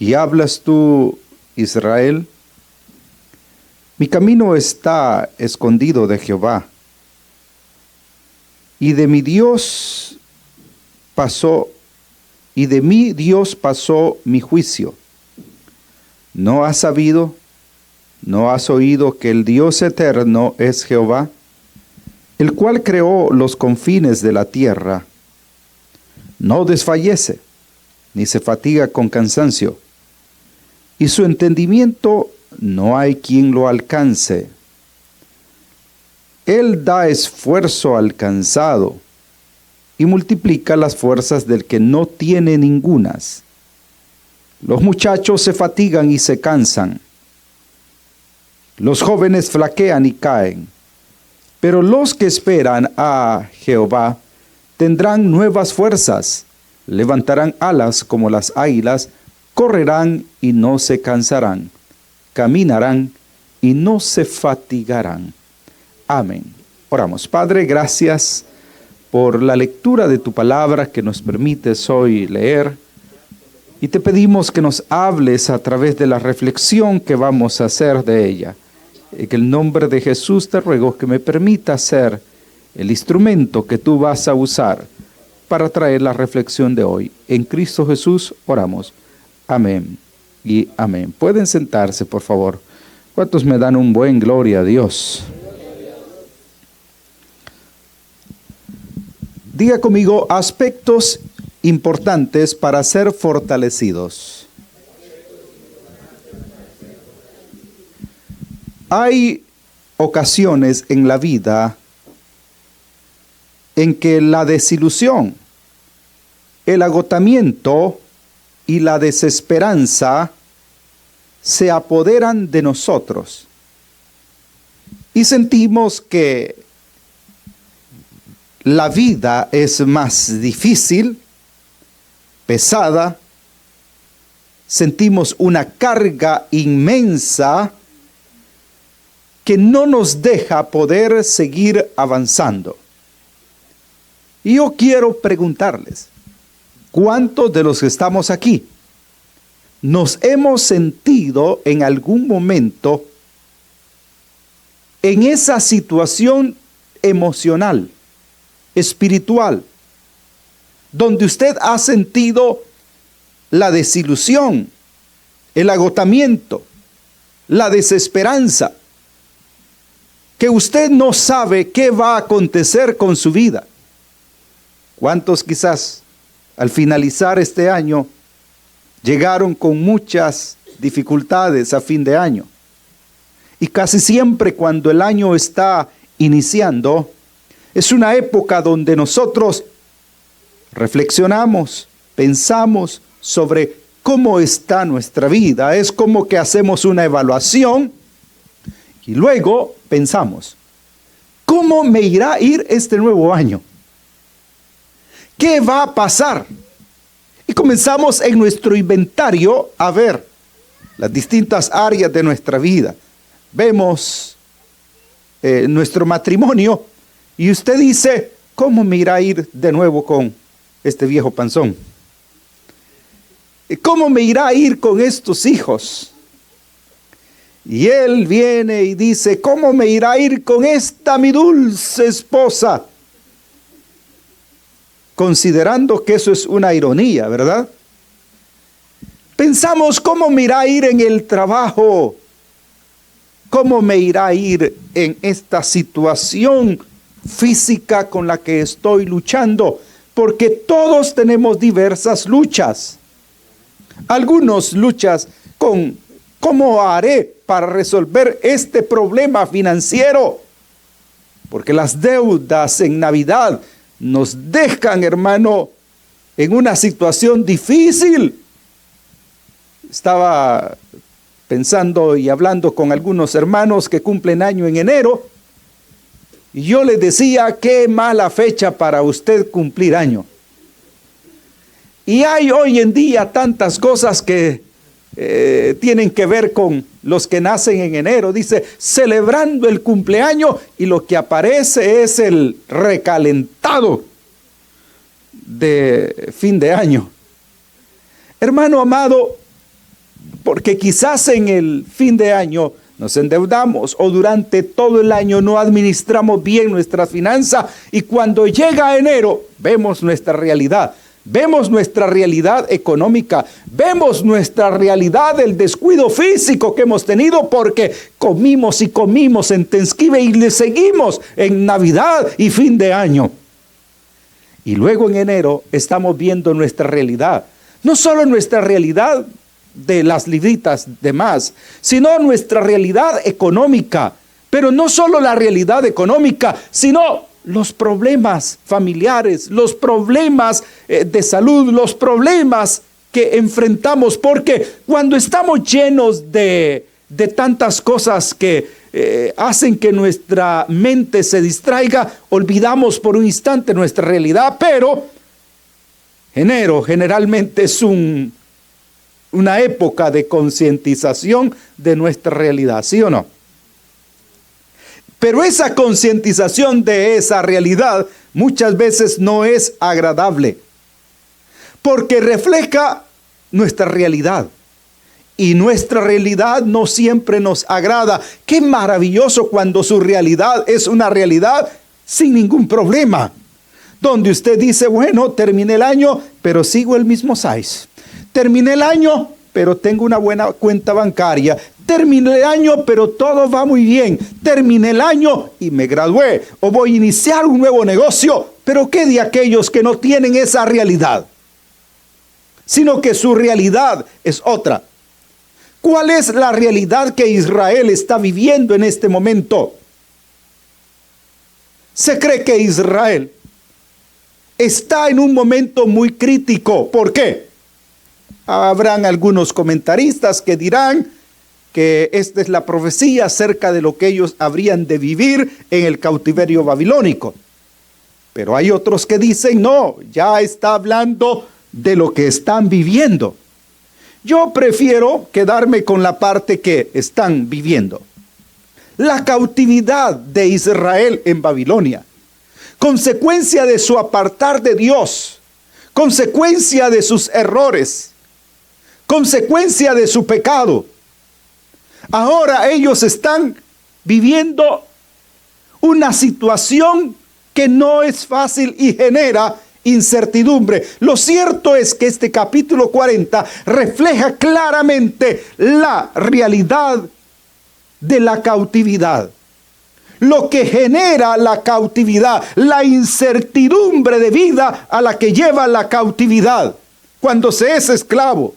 Y hablas tú, Israel: mi camino está escondido de Jehová, y de mi Dios pasó, y de mi Dios pasó mi juicio. ¿No has sabido, no has oído que el Dios eterno es Jehová, el cual creó los confines de la tierra? No desfallece, ni se fatiga con cansancio, y su entendimiento no hay quien lo alcance. Él da esfuerzo al cansado, y multiplica las fuerzas del que no tiene ningunas. Los muchachos se fatigan y se cansan. Los jóvenes flaquean y caen. Pero los que esperan a Jehová tendrán nuevas fuerzas, levantarán alas como las águilas, correrán y no se cansarán, caminarán y no se fatigarán. Amén. Oramos. Padre, gracias por la lectura de tu palabra que nos permites hoy leer, y te pedimos que nos hables a través de la reflexión que vamos a hacer de ella. En el nombre de Jesús te ruego que me permita ser el instrumento que tú vas a usar para traer la reflexión de hoy. En Cristo Jesús oramos. Amén y amén. Pueden sentarse, por favor. ¿Cuántos me dan un buen gloria a Dios? Diga conmigo: aspectos importantes para ser fortalecidos. Hay ocasiones en la vida en que la desilusión, el agotamiento y la desesperanza se apoderan de nosotros y sentimos que la vida es más difícil, pesada, sentimos una carga inmensa que no nos deja poder seguir avanzando. Y yo quiero preguntarles, ¿cuántos de los que estamos aquí nos hemos sentido en algún momento en esa situación emocional, espiritual, donde usted ha sentido la desilusión, el agotamiento, la desesperanza, que usted no sabe qué va a acontecer con su vida? ¿Cuántos quizás al finalizar este año llegaron con muchas dificultades a fin de año? Y casi siempre cuando el año está iniciando, es una época donde nosotros reflexionamos, pensamos sobre cómo está nuestra vida. Es como que hacemos una evaluación y luego pensamos, ¿cómo me irá a ir este nuevo año? ¿Qué va a pasar? Y comenzamos en nuestro inventario a ver las distintas áreas de nuestra vida. Vemos nuestro matrimonio y usted dice, ¿cómo me irá a ir de nuevo con este viejo panzón? ¿Cómo me irá a ir con estos hijos? Y él viene y dice, ¿cómo me irá a ir con esta mi dulce esposa? Considerando que eso es una ironía, ¿verdad? Pensamos, ¿cómo me irá a ir en el trabajo? ¿Cómo me irá a ir en esta situación física con la que estoy luchando? Porque todos tenemos diversas luchas. Algunos luchas con ¿cómo haré para resolver este problema financiero? Porque las deudas en Navidad nos dejan, hermano, en una situación difícil. Estaba pensando y hablando con algunos hermanos que cumplen año en enero, y yo les decía, qué mala fecha para usted cumplir año. Y hay hoy en día tantas cosas que tienen que ver con los que nacen en enero. Dice, celebrando el cumpleaños, y lo que aparece es el recalentado de fin de año. Hermano amado, Porque quizás en el fin de año nos endeudamos o durante todo el año no administramos bien nuestra finanza y cuando llega enero vemos nuestra realidad. Vemos nuestra realidad económica, vemos nuestra realidad del descuido físico que hemos tenido porque comimos y comimos en Thanksgiving y le seguimos en Navidad y fin de año. Y luego en enero estamos viendo nuestra realidad, no solo nuestra realidad de las libritas de más, sino nuestra realidad económica, pero no solo la realidad económica, sino los problemas familiares, los problemas de salud, los problemas que enfrentamos, porque cuando estamos llenos de tantas cosas que hacen que nuestra mente se distraiga, olvidamos por un instante nuestra realidad, pero enero generalmente es una época de concientización de nuestra realidad, ¿sí o no? Pero esa concientización de esa realidad muchas veces no es agradable, porque refleja nuestra realidad. Y nuestra realidad no siempre nos agrada. Qué maravilloso cuando su realidad es una realidad sin ningún problema. Donde usted dice, bueno, terminé el año, pero sigo el mismo size. Terminé el año, pero tengo una buena cuenta bancaria. Terminé el año, pero todo va muy bien. Terminé el año y me gradué. O voy a iniciar un nuevo negocio. Pero ¿qué de aquellos que no tienen esa realidad? Sino que su realidad es otra. ¿Cuál es la realidad que Israel está viviendo en este momento? Se cree que Israel está en un momento muy crítico. ¿Por qué? Habrán algunos comentaristas que dirán que esta es la profecía acerca de lo que ellos habrían de vivir en el cautiverio babilónico. Pero hay otros que dicen, no, ya está hablando de lo que están viviendo. Yo prefiero quedarme con la parte que están viviendo. La cautividad de Israel en Babilonia, consecuencia de su apartar de Dios, consecuencia de sus errores, consecuencia de su pecado. Ahora ellos están viviendo una situación que no es fácil y genera incertidumbre. Lo cierto es que este capítulo 40 refleja claramente la realidad de la cautividad. Lo que genera la cautividad, la incertidumbre de vida a la que lleva la cautividad. Cuando se es esclavo,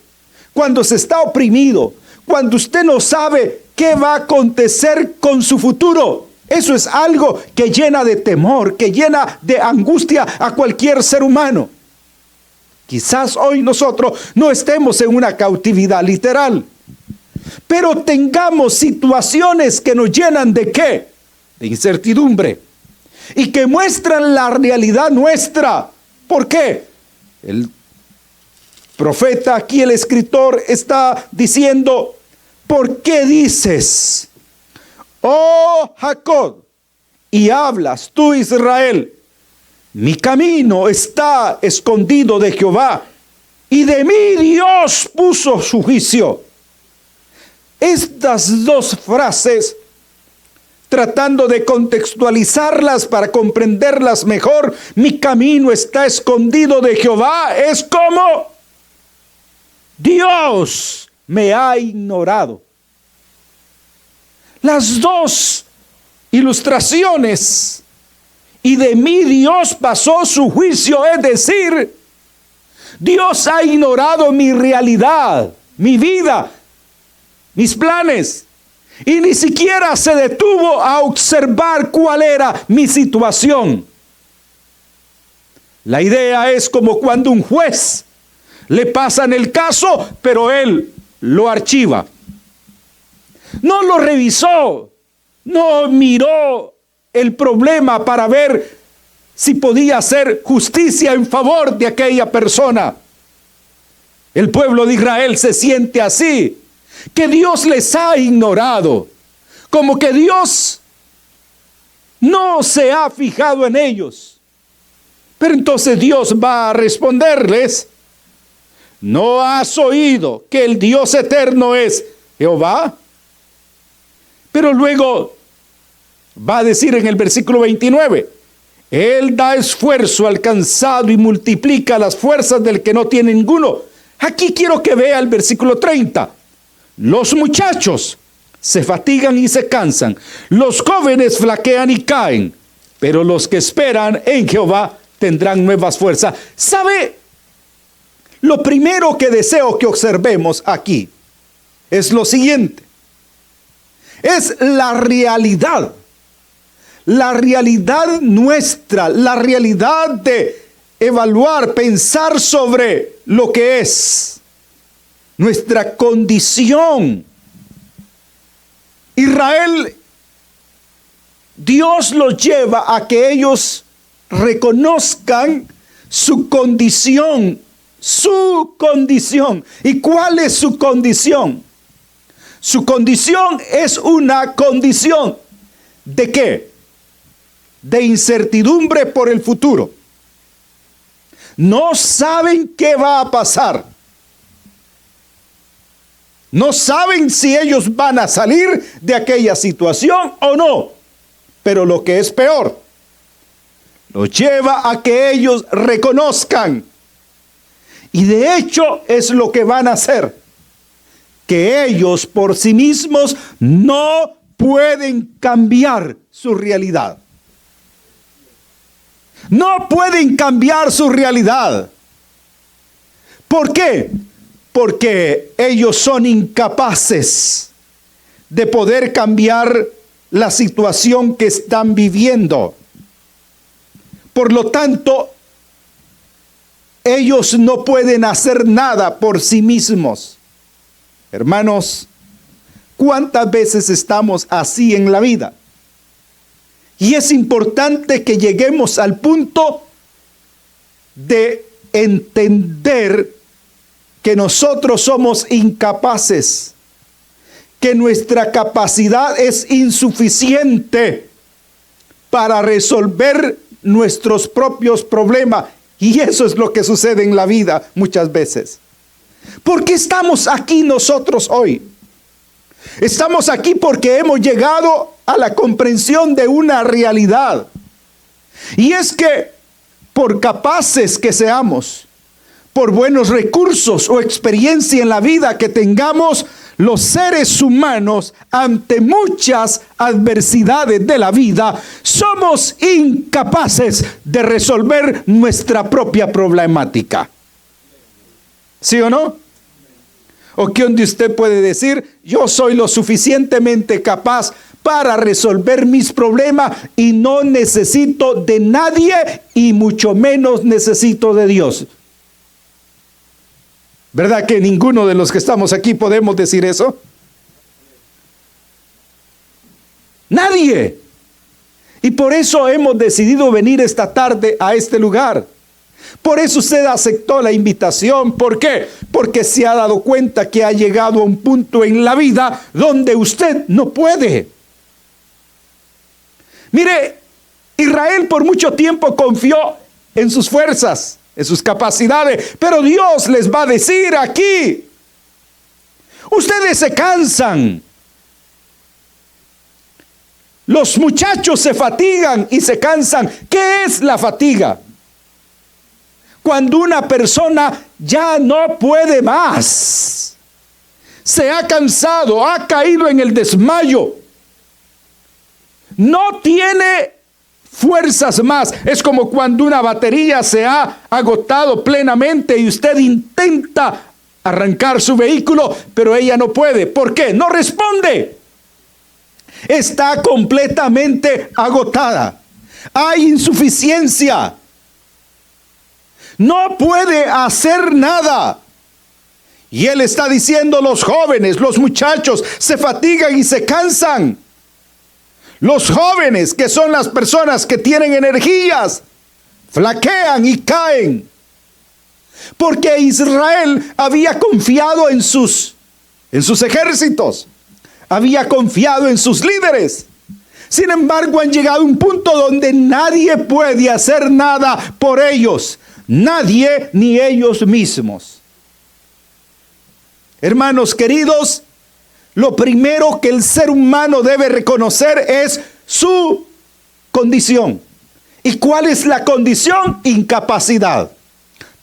cuando se está oprimido, cuando usted no sabe qué va a acontecer con su futuro. Eso es algo que llena de temor, que llena de angustia a cualquier ser humano. Quizás hoy nosotros no estemos en una cautividad literal, pero tengamos situaciones que nos llenan ¿de qué? De incertidumbre y que muestran la realidad nuestra. ¿Por qué? El profeta aquí, el escritor, está diciendo, ¿por qué dices, oh Jacob, y hablas tú Israel, mi camino está escondido de Jehová, y de mí Dios puso su juicio? Estas dos frases, tratando de contextualizarlas para comprenderlas mejor, mi camino está escondido de Jehová, es como Dios me ha ignorado. Las dos ilustraciones, y de mí Dios pasó su juicio, es decir, Dios ha ignorado mi realidad, mi vida, mis planes, y ni siquiera se detuvo a observar cuál era mi situación. La idea es como cuando un juez le pasan el caso, pero él lo archiva. No lo revisó, no miró el problema para ver si podía hacer justicia en favor de aquella persona. El pueblo de Israel se siente así, que Dios les ha ignorado, como que Dios no se ha fijado en ellos. Pero entonces Dios va a responderles, ¿no has oído que el Dios eterno es Jehová? Pero luego va a decir en el versículo 29, Él da esfuerzo al cansado y multiplica las fuerzas del que no tiene ninguno. Aquí quiero que vea el versículo 30. Los muchachos se fatigan y se cansan, los jóvenes flaquean y caen, pero los que esperan en Jehová tendrán nuevas fuerzas. ¿Sabe? Lo primero que deseo que observemos aquí es lo siguiente. Es la realidad nuestra, la realidad de evaluar, pensar sobre lo que es nuestra condición. Israel, Dios los lleva a que ellos reconozcan su condición. Su condición. ¿Y cuál es su condición? Su condición es una condición ¿de qué? De incertidumbre por el futuro. No saben qué va a pasar. No saben si ellos van a salir de aquella situación o no. Pero lo que es peor, los lleva a que ellos reconozcan. Y de hecho es lo que van a hacer. Que ellos por sí mismos no pueden cambiar su realidad. No pueden cambiar su realidad. ¿Por qué? Porque ellos son incapaces de poder cambiar la situación que están viviendo. Por lo tanto, ellos no pueden hacer nada por sí mismos. Hermanos, ¿cuántas veces estamos así en la vida? Y es importante que lleguemos al punto de entender que nosotros somos incapaces, que nuestra capacidad es insuficiente para resolver nuestros propios problemas. Y eso es lo que sucede en la vida muchas veces. ¿Por qué estamos aquí nosotros hoy? Estamos aquí porque hemos llegado a la comprensión de una realidad. Y es que por capaces que seamos, por buenos recursos o experiencia en la vida que tengamos, los seres humanos ante muchas adversidades de la vida somos incapaces de resolver nuestra propia problemática. ¿Sí o no? ¿O quién de usted puede decir, yo soy lo suficientemente capaz para resolver mis problemas y no necesito de nadie y mucho menos necesito de Dios? ¿Verdad que ninguno de los que estamos aquí podemos decir eso? Nadie. Y por eso hemos decidido venir esta tarde a este lugar. Por eso usted aceptó la invitación. ¿Por qué? Porque se ha dado cuenta que ha llegado a un punto en la vida donde usted no puede. Mire, Israel por mucho tiempo confió en sus fuerzas, en sus capacidades, pero Dios les va a decir aquí, ustedes se cansan, los muchachos se fatigan y se cansan. ¿Qué es la fatiga? Cuando una persona ya no puede más, se ha cansado, ha caído en el desmayo, no tiene fuerzas más. Es como cuando una batería se ha agotado plenamente y usted intenta arrancar su vehículo, pero ella no puede. ¿Por qué? No responde. Está completamente agotada. Hay insuficiencia. No puede hacer nada. Y él está diciendo, los jóvenes, los muchachos se fatigan y se cansan. Los jóvenes, que son las personas que tienen energías, flaquean y caen. Porque Israel había confiado en sus ejércitos, había confiado en sus líderes. Sin embargo, han llegado a un punto donde nadie puede hacer nada por ellos. Nadie, ni ellos mismos. Hermanos queridos, lo primero que el ser humano debe reconocer es su condición. ¿Y cuál es la condición? Incapacidad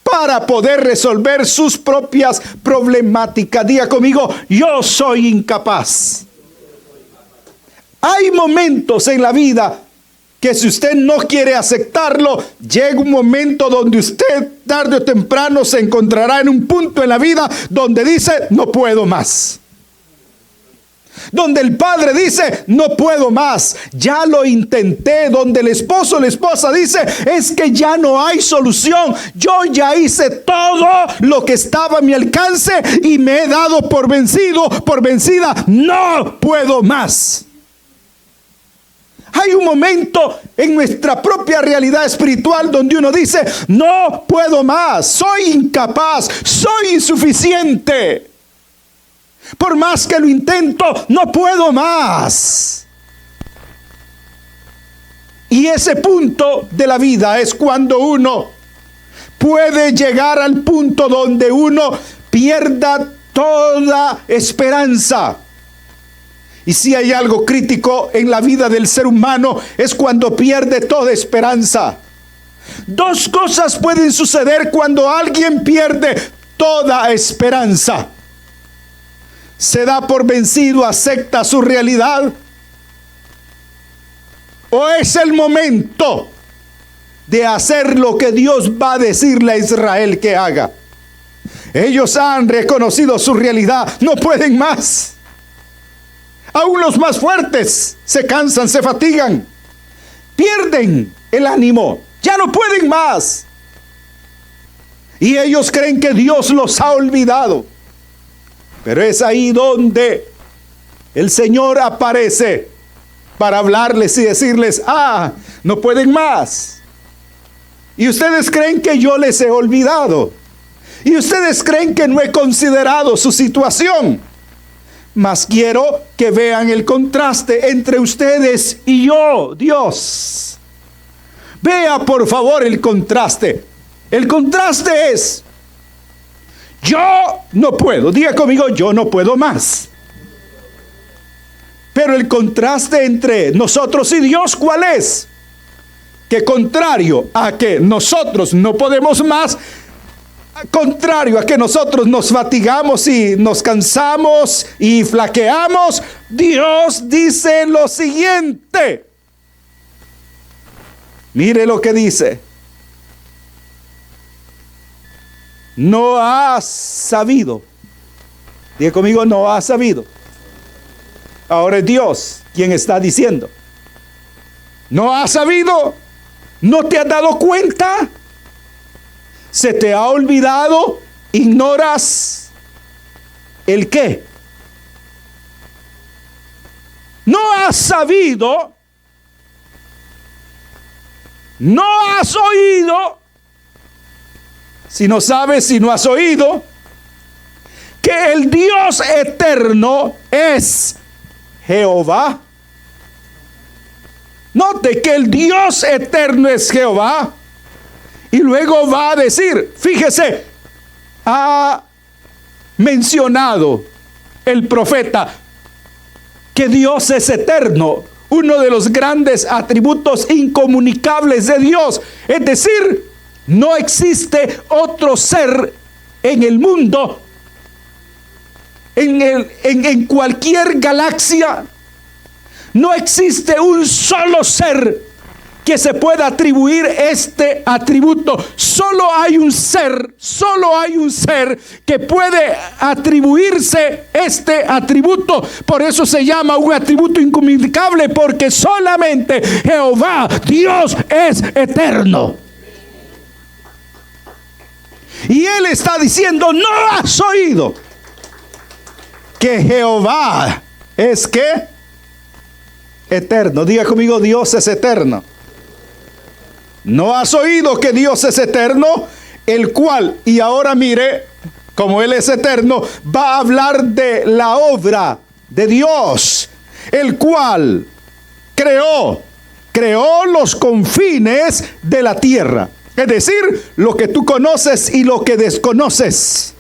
para poder resolver sus propias problemáticas. Diga conmigo, yo soy incapaz. Hay momentos en la vida que si usted no quiere aceptarlo, llega un momento donde usted tarde o temprano se encontrará en un punto en la vida donde dice, no puedo más. Donde el padre dice, no puedo más, ya lo intenté. Donde el esposo o la esposa dice, es que ya no hay solución. Yo ya hice todo lo que estaba a mi alcance y me he dado por vencido, por vencida. No puedo más. Hay un momento en nuestra propia realidad espiritual donde uno dice, no puedo más, soy incapaz, soy insuficiente. Por más que lo intento, no puedo más. Y ese punto de la vida es cuando uno puede llegar al punto donde uno pierda toda esperanza. Y si hay algo crítico en la vida del ser humano, es cuando pierde toda esperanza. Dos cosas pueden suceder cuando alguien pierde toda esperanza. Se da por vencido, acepta su realidad, o es el momento de hacer lo que Dios va a decirle a Israel que haga. Ellos han reconocido su realidad, no pueden más. Aún los más fuertes se cansan, se fatigan, pierden el ánimo, ya no pueden más. Y ellos creen que Dios los ha olvidado. Pero es ahí donde el Señor aparece para hablarles y decirles, no pueden más. Y ustedes creen que yo les he olvidado. Y ustedes creen que no he considerado su situación. Mas quiero que vean el contraste entre ustedes y yo, Dios. Vea por favor el contraste. El contraste es, yo no puedo. Diga conmigo, yo no puedo más. Pero el contraste entre nosotros y Dios, ¿cuál es? Que contrario a que nosotros no podemos más, contrario a que nosotros nos fatigamos y nos cansamos y flaqueamos, Dios dice lo siguiente. Mire lo que dice. No has sabido. Diga conmigo, no has sabido. Ahora es Dios quien está diciendo. No has sabido. No te has dado cuenta. Se te ha olvidado. Ignoras el qué. No has sabido. No has oído. Si no sabes, si no has oído, que el Dios eterno es Jehová. Note que el Dios eterno es Jehová. Y luego va a decir, fíjese, ha mencionado el profeta que Dios es eterno. Uno de los grandes atributos incomunicables de Dios. Es decir, no existe otro ser en el mundo, en cualquier galaxia. No existe un solo ser que se pueda atribuir este atributo. Solo hay un ser que puede atribuirse este atributo. Por eso se llama un atributo incomunicable, porque solamente Jehová, Dios, es eterno. Y Él está diciendo, no has oído que Jehová es ¿qué? Eterno. Diga conmigo, Dios es eterno. No has oído que Dios es eterno, el cual, y ahora mire, como Él es eterno, va a hablar de la obra de Dios, el cual creó los confines de la tierra. Es decir, lo que tú conoces y lo que desconoces.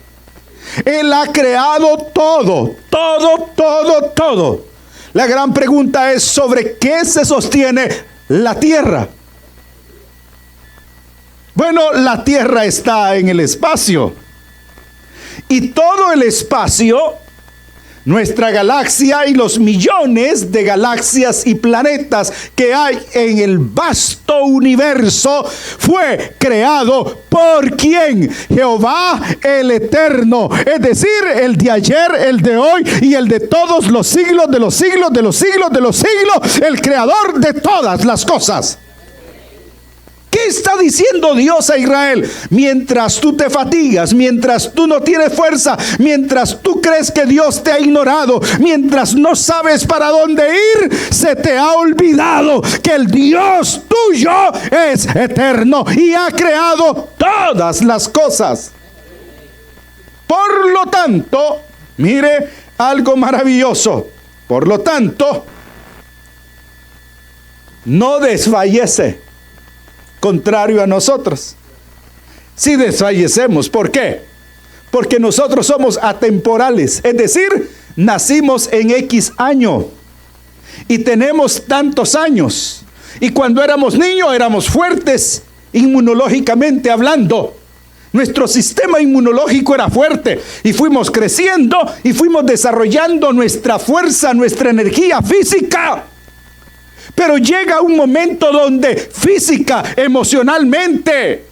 Él ha creado todo, todo, todo, todo. La gran pregunta es: ¿sobre qué se sostiene la tierra? Bueno, la tierra está en el espacio. Y todo el espacio, nuestra galaxia y los millones de galaxias y planetas que hay en el vasto universo, fue creado ¿por quién? Jehová el Eterno, es decir, el de ayer, el de hoy y el de todos los siglos de los siglos de los siglos de los siglos, el creador de todas las cosas. ¿Qué está diciendo Dios a Israel? Mientras tú te fatigas, mientras tú no tienes fuerza, mientras tú crees que Dios te ha ignorado, mientras no sabes para dónde ir, se te ha olvidado que el Dios tuyo es eterno y ha creado todas las cosas. Por lo tanto, mire algo maravilloso. Por lo tanto, no desfallece. Contrario a nosotros. Si desfallecemos, ¿por qué? Porque nosotros somos atemporales, es decir, nacimos en X año y tenemos tantos años. Y cuando éramos niños éramos fuertes inmunológicamente hablando. Nuestro sistema inmunológico era fuerte y fuimos creciendo y fuimos desarrollando nuestra fuerza, nuestra energía física. Pero llega un momento donde física, emocionalmente,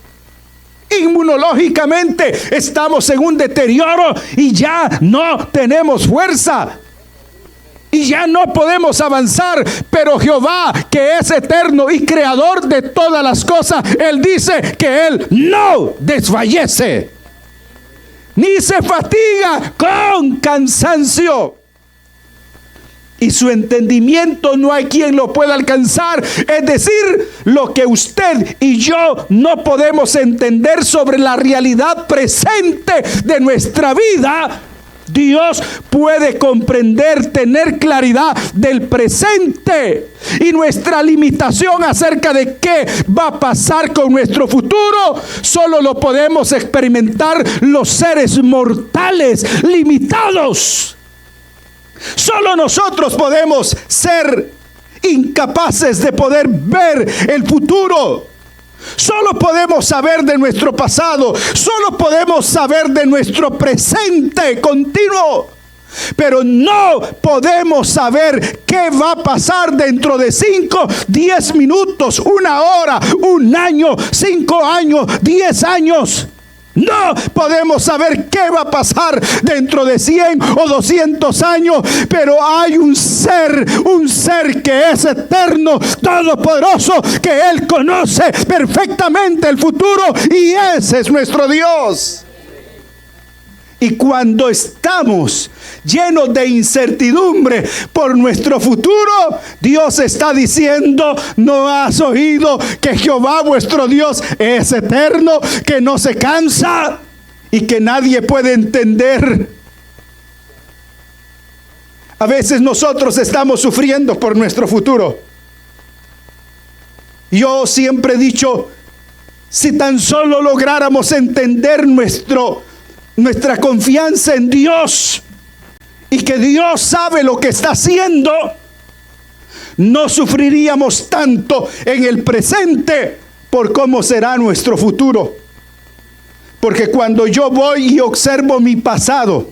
inmunológicamente estamos en un deterioro y ya no tenemos fuerza. Y ya no podemos avanzar. Pero Jehová, que es eterno y creador de todas las cosas, Él dice que Él no desfallece, ni se fatiga con cansancio. Y su entendimiento no hay quien lo pueda alcanzar. Es decir, lo que usted y yo no podemos entender sobre la realidad presente de nuestra vida, Dios puede comprender, tener claridad del presente. Y nuestra limitación acerca de qué va a pasar con nuestro futuro, solo lo podemos experimentar los seres mortales limitados. Solo nosotros podemos ser incapaces de poder ver el futuro. Solo podemos saber de nuestro pasado. Solo podemos saber de nuestro presente continuo. Pero no podemos saber qué va a pasar dentro de 5, 10 minutos, 1 hora, 1 año, 5 años, 10 años. No podemos saber qué va a pasar dentro de 100 o 200 años, pero hay un ser que es eterno, todopoderoso, que Él conoce perfectamente el futuro y ese es nuestro Dios. Y cuando estamos llenos de incertidumbre por nuestro futuro, Dios está diciendo: ¿no has oído que Jehová vuestro Dios es eterno, que no se cansa y que nadie puede entender? A veces nosotros estamos sufriendo por nuestro futuro. Yo siempre he dicho, si tan solo lográramos entender nuestra confianza en Dios y que Dios sabe lo que está haciendo, no sufriríamos tanto en el presente por cómo será nuestro futuro. Porque cuando yo voy y observo mi pasado,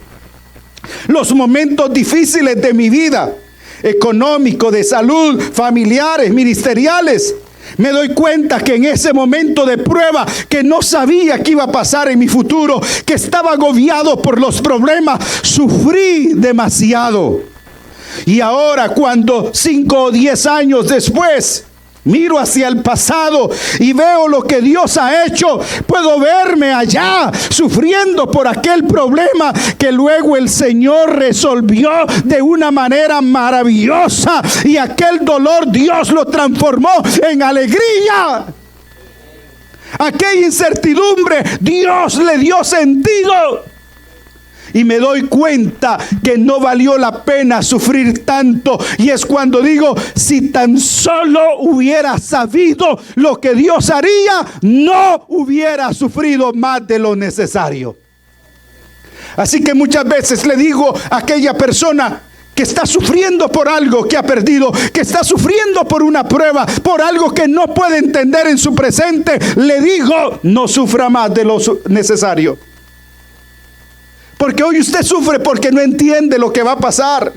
los momentos difíciles de mi vida, económico, de salud, familiares, ministeriales, me doy cuenta que en ese momento de prueba, que no sabía qué iba a pasar en mi futuro, que estaba agobiado por los problemas, sufrí demasiado. Y ahora, cuando 5 o 10 años después miro hacia el pasado y veo lo que Dios ha hecho, puedo verme allá sufriendo por aquel problema que luego el Señor resolvió de una manera maravillosa, y aquel dolor Dios lo transformó en alegría. Aquella incertidumbre Dios le dio sentido. Y me doy cuenta que no valió la pena sufrir tanto. Y es cuando digo, si tan solo hubiera sabido lo que Dios haría, no hubiera sufrido más de lo necesario. Así que muchas veces le digo a aquella persona que está sufriendo por algo que ha perdido, que está sufriendo por una prueba, por algo que no puede entender en su presente, le digo, no sufra más de lo necesario. Porque hoy usted sufre porque no entiende lo que va a pasar.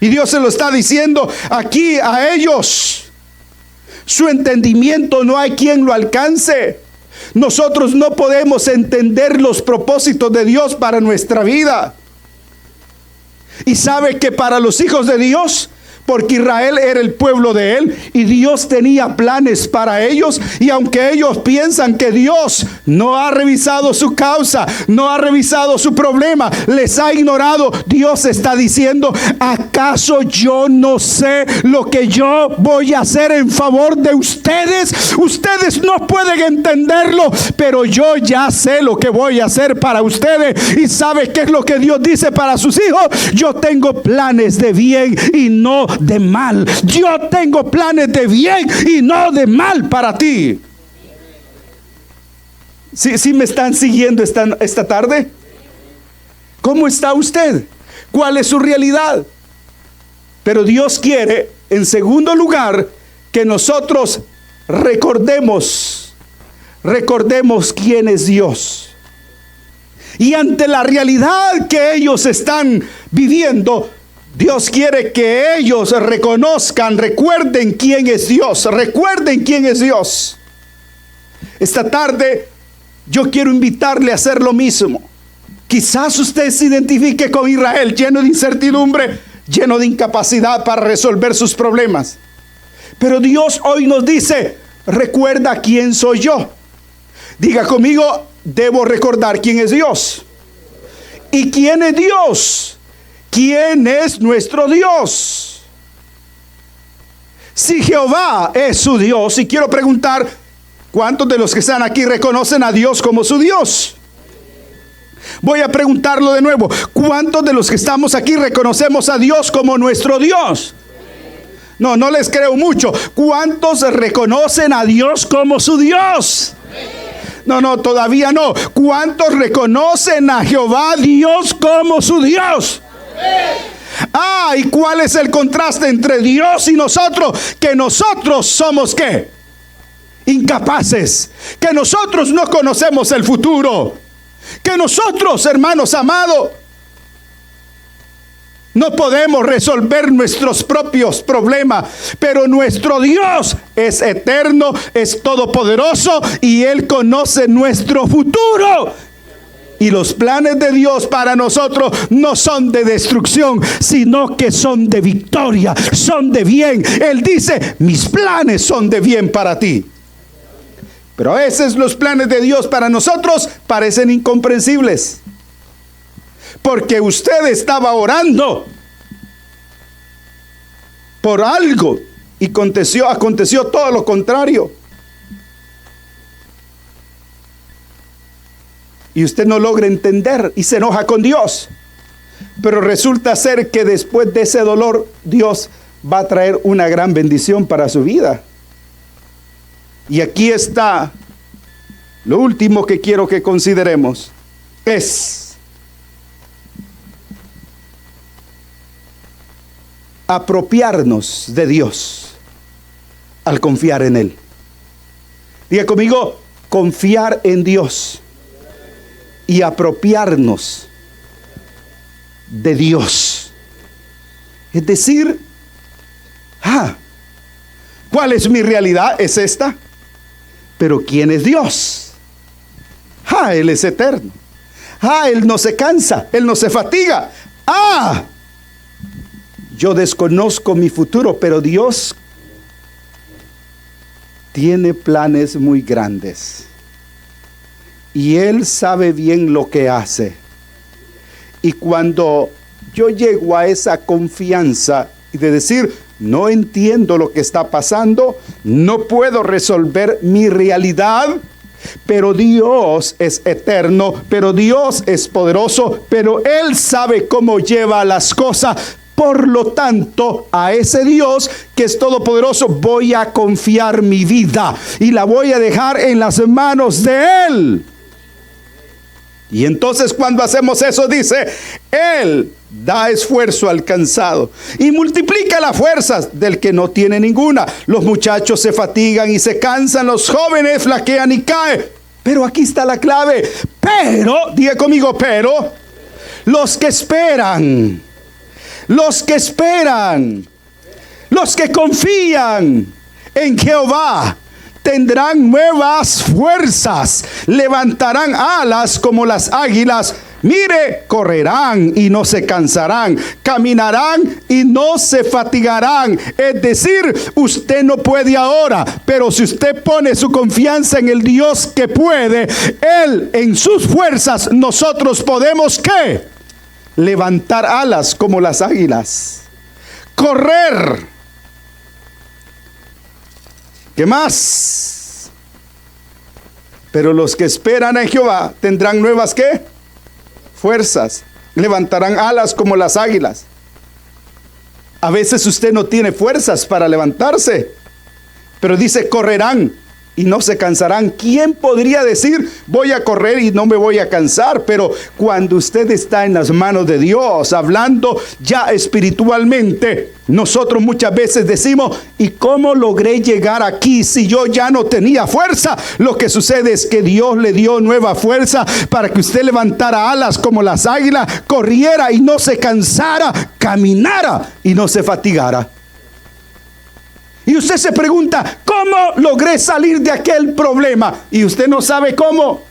Y Dios se lo está diciendo aquí a ellos. Su entendimiento no hay quien lo alcance. Nosotros no podemos entender los propósitos de Dios para nuestra vida. Y sabe que para los hijos de Dios, porque Israel era el pueblo de Él y Dios tenía planes para ellos, y aunque ellos piensan que Dios no ha revisado su causa, no ha revisado su problema, les ha ignorado, Dios está diciendo, ¿acaso yo no sé lo que yo voy a hacer en favor de ustedes? Ustedes no pueden entenderlo, pero yo ya sé lo que voy a hacer para ustedes. ¿Y sabe qué es lo que Dios dice para sus hijos? Yo tengo planes de bien y no de mal. Yo tengo planes de bien y no de mal para ti. ¿Sí me están siguiendo esta tarde? ¿Cómo está usted? ¿Cuál es su realidad? Pero Dios quiere, en segundo lugar, que nosotros recordemos quién es Dios. Y ante la realidad que ellos están viviendo, Dios quiere que ellos recuerden quién es Dios, recuerden quién es Dios. Esta tarde yo quiero invitarle a hacer lo mismo. Quizás usted se identifique con Israel, lleno de incertidumbre, lleno de incapacidad para resolver sus problemas. Pero Dios hoy nos dice, recuerda quién soy yo. Diga conmigo, debo recordar quién es Dios. ¿Y quién es Dios? ¿Quién es nuestro Dios? Si Jehová es su Dios, y quiero preguntar, ¿cuántos de los que están aquí reconocen a Dios como su Dios? Voy a preguntarlo de nuevo. ¿Cuántos de los que estamos aquí reconocemos a Dios como nuestro Dios? No les creo mucho. ¿Cuántos reconocen a Dios como su Dios? No, todavía no. ¿Cuántos reconocen a Jehová Dios como su Dios? ¿Y cuál es el contraste entre Dios y nosotros? Que nosotros somos ¿qué? Incapaces. Que nosotros no conocemos el futuro. Que nosotros, hermanos amados, no podemos resolver nuestros propios problemas, pero nuestro Dios es eterno, es todopoderoso y Él conoce nuestro futuro. Y los planes de Dios para nosotros no son de destrucción, sino que son de victoria, son de bien. Él dice, mis planes son de bien para ti. Pero a veces los planes de Dios para nosotros parecen incomprensibles. Porque usted estaba orando por algo y aconteció todo lo contrario. Y usted no logra entender y se enoja con Dios. Pero resulta ser que después de ese dolor, Dios va a traer una gran bendición para su vida. Y aquí está lo último que quiero que consideremos. Es apropiarnos de Dios al confiar en Él. Diga conmigo, confiar en Dios y apropiarnos de Dios. Es decir, ¿cuál es mi realidad? Es esta. Pero ¿quién es Dios? Él es eterno. Él no se cansa, Él no se fatiga. Yo desconozco mi futuro, pero Dios tiene planes muy grandes. Y Él sabe bien lo que hace. Y cuando yo llego a esa confianza y de decir, no entiendo lo que está pasando, no puedo resolver mi realidad, pero Dios es eterno, pero Dios es poderoso, pero Él sabe cómo lleva las cosas. Por lo tanto, a ese Dios que es todopoderoso voy a confiar mi vida y la voy a dejar en las manos de Él. Y entonces cuando hacemos eso, dice, Él da esfuerzo al cansado y multiplica las fuerzas del que no tiene ninguna. Los muchachos se fatigan y se cansan, los jóvenes flaquean y caen. Pero aquí está la clave. Pero, diga conmigo, pero, los que esperan, los que confían en Jehová, tendrán nuevas fuerzas, levantarán alas como las águilas. Mire, correrán y no se cansarán, caminarán y no se fatigarán. Es decir, usted no puede ahora, pero si usted pone su confianza en el Dios que puede, Él en sus fuerzas, nosotros podemos ¿qué? Levantar alas como las águilas, correr. ¿Qué más? Pero los que esperan en Jehová tendrán nuevas ¿qué? Fuerzas, levantarán alas como las águilas. A veces usted no tiene fuerzas para levantarse, pero dice correrán y no se cansarán. ¿Quién podría decir voy a correr y no me voy a cansar? Pero cuando usted está en las manos de Dios, hablando ya espiritualmente, nosotros muchas veces decimos, ¿y cómo logré llegar aquí si yo ya no tenía fuerza? Lo que sucede es que Dios le dio nueva fuerza para que usted levantara alas como las águilas, corriera y no se cansara, caminara y no se fatigara. Y usted se pregunta, ¿cómo logré salir de aquel problema? Y usted no sabe cómo.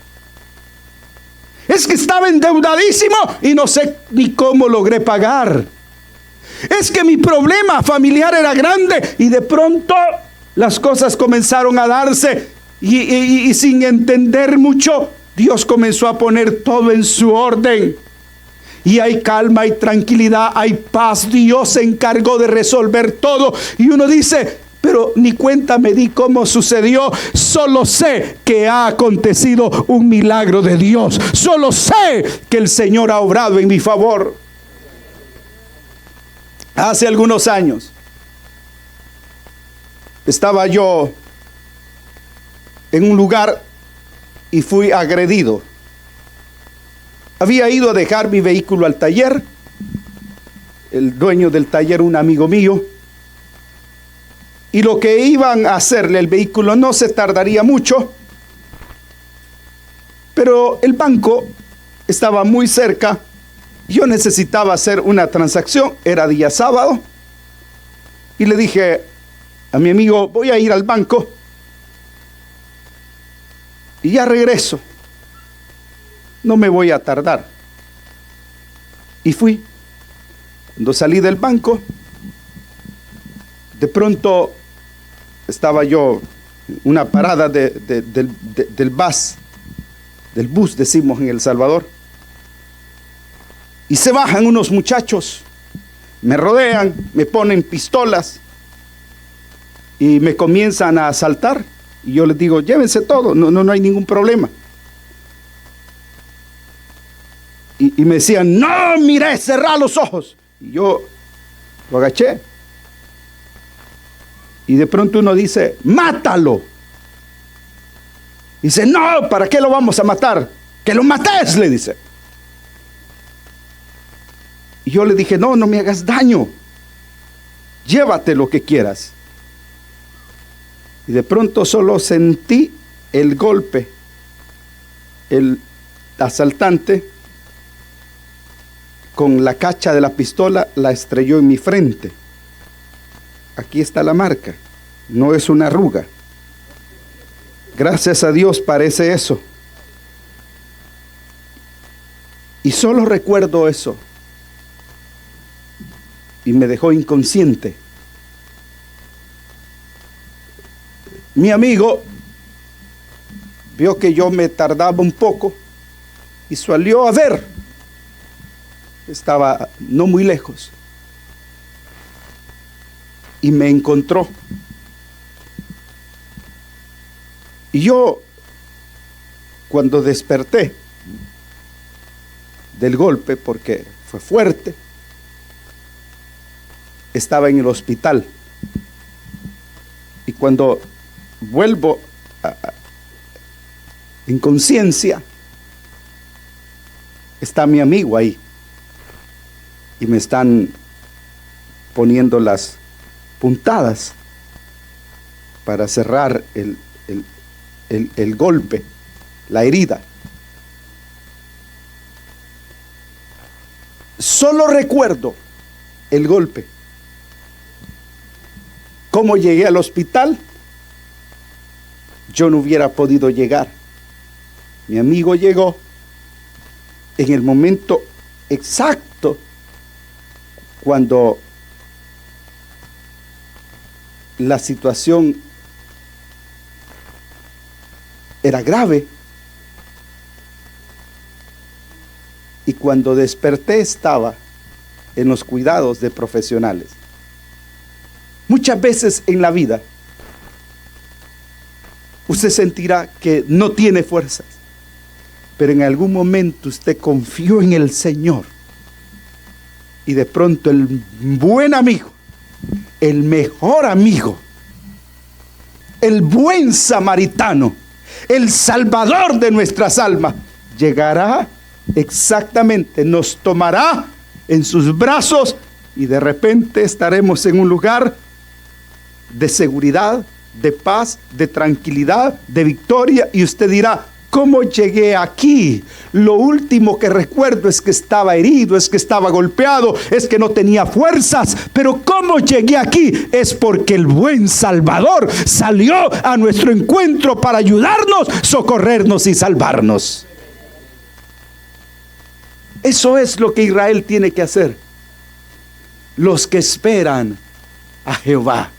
Es que estaba endeudadísimo y no sé ni cómo logré pagar. Es que mi problema familiar era grande y de pronto las cosas comenzaron a darse y sin entender mucho, Dios comenzó a poner todo en su orden. Y hay calma, hay tranquilidad, hay paz. Dios se encargó de resolver todo. Y uno dice, pero ni cuenta me di cómo sucedió. Solo sé que ha acontecido un milagro de Dios. Solo sé que el Señor ha obrado en mi favor. Hace algunos años estaba yo en un lugar y fui agredido. Había ido a dejar mi vehículo al taller. El dueño del taller, un amigo mío. Y lo que iban a hacerle al vehículo no se tardaría mucho. Pero el banco estaba muy cerca. Yo necesitaba hacer una transacción. Era día sábado. Y le dije a mi amigo, voy a ir al banco. Y ya regreso. No me voy a tardar. Y fui. Cuando salí del banco, de pronto estaba yo en una parada del bus, decimos en El Salvador. Y se bajan unos muchachos, me rodean, me ponen pistolas y me comienzan a asaltar. Y yo les digo, llévense todo, no hay ningún problema. Y me decían, no, mira, cerrá los ojos. Y yo lo agaché. Y de pronto uno dice, mátalo. Dice, no, ¿para qué lo vamos a matar? Que lo mates, le dice. Y yo le dije, no me hagas daño. Llévate lo que quieras. Y de pronto solo sentí el golpe. El asaltante con la cacha de la pistola la estrelló en mi frente. Aquí está la marca, no es una arruga. Gracias a Dios parece eso. Y solo recuerdo eso. Y me dejó inconsciente. Mi amigo vio que yo me tardaba un poco y salió a ver. Estaba no muy lejos. Y me encontró. Y yo, cuando desperté del golpe, porque fue fuerte, estaba en el hospital. Y cuando vuelvo en conciencia, Está mi amigo ahí y me están poniendo las puntadas para cerrar el golpe, la herida. Solo recuerdo el golpe. ¿Cómo llegué al hospital? Yo no hubiera podido llegar. Mi amigo llegó en el momento exacto cuando la situación era grave, y cuando desperté estaba en los cuidados de profesionales. Muchas veces en la vida usted sentirá que no tiene fuerzas, pero en algún momento usted confió en el Señor y de pronto el buen amigo, el mejor amigo, el buen samaritano, el salvador de nuestras almas, llegará exactamente, nos tomará en sus brazos y de repente estaremos en un lugar de seguridad, de paz, de tranquilidad, de victoria, y usted dirá: ¿cómo llegué aquí? Lo último que recuerdo es que estaba herido, es que estaba golpeado, es que no tenía fuerzas, pero ¿cómo llegué aquí? Es porque el buen Salvador salió a nuestro encuentro para ayudarnos, socorrernos y salvarnos. Eso es lo que Israel tiene que hacer. Los que esperan a Jehová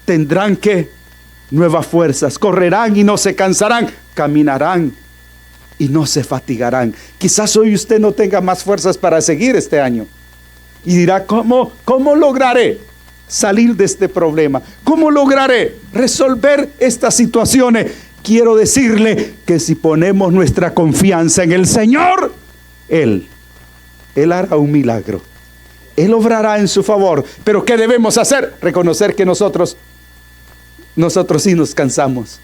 tendrán que nuevas fuerzas, correrán y no se cansarán, caminarán y no se fatigarán. Quizás hoy usted no tenga más fuerzas para seguir este año y dirá: ¿cómo lograré salir de este problema? ¿Cómo lograré resolver estas situaciones? Quiero decirle que si ponemos nuestra confianza en el Señor, Él hará un milagro. Él obrará en su favor. Pero ¿qué debemos hacer? Reconocer que nosotros sí nos cansamos.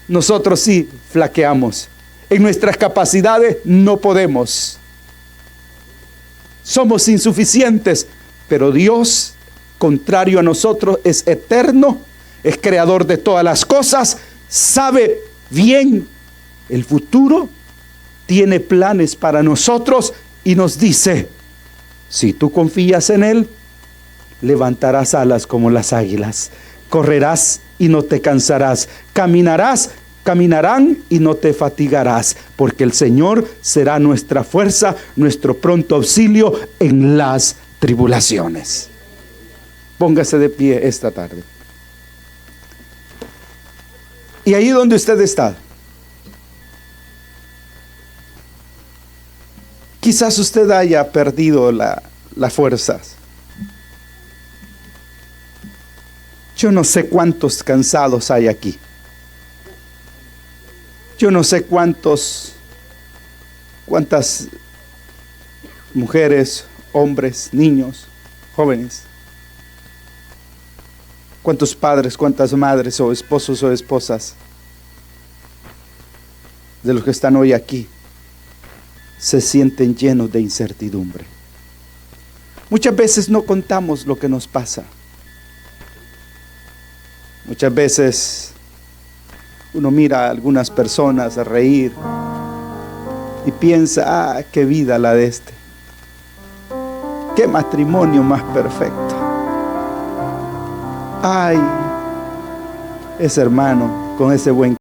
Nosotros sí flaqueamos. En nuestras capacidades no podemos. Somos insuficientes. Pero Dios, contrario a nosotros, es eterno, es creador de todas las cosas, sabe bien el futuro, tiene planes para nosotros y nos dice: si tú confías en Él, levantarás alas como las águilas, correrás y no te cansarás, caminarán y no te fatigarás, porque el Señor será nuestra fuerza, nuestro pronto auxilio en las tribulaciones. Póngase de pie esta tarde. Y ahí donde usted está, quizás usted haya perdido las fuerzas. Yo no sé cuántos cansados hay aquí. Yo no sé cuántas mujeres, hombres, niños, jóvenes, cuántos padres, cuántas madres o esposos o esposas de los que están hoy aquí se sienten llenos de incertidumbre. Muchas veces no contamos lo que nos pasa. Muchas veces uno mira a algunas personas a reír y piensa: qué vida la de este, qué matrimonio más perfecto, ay, ese hermano con ese buen